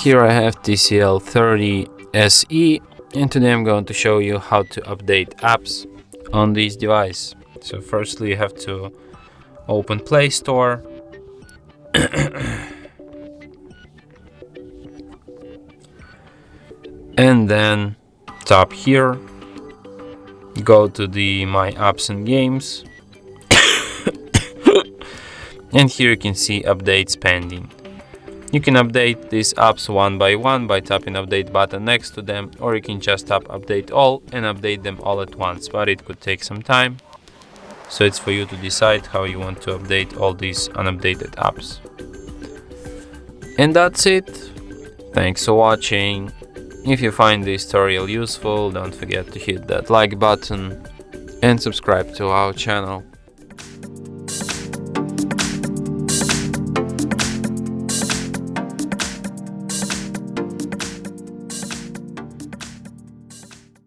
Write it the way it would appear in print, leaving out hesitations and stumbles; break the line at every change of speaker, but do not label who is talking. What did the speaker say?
Here I have TCL 30 SE, and today I'm going to show you how to update apps on this device. So firstly you have to open Play Store, and then tap here, go to the My Apps and Games, and here you can see updates pending. You can update these apps one by one by tapping update button next to them, or you can just tap update all and update them all at once, but it could take some time. So it's for you to decide how you want to update all these unupdated apps. And that's it. Thanks for watching. If you find this tutorial useful, don't forget to hit that like button and subscribe to our channel.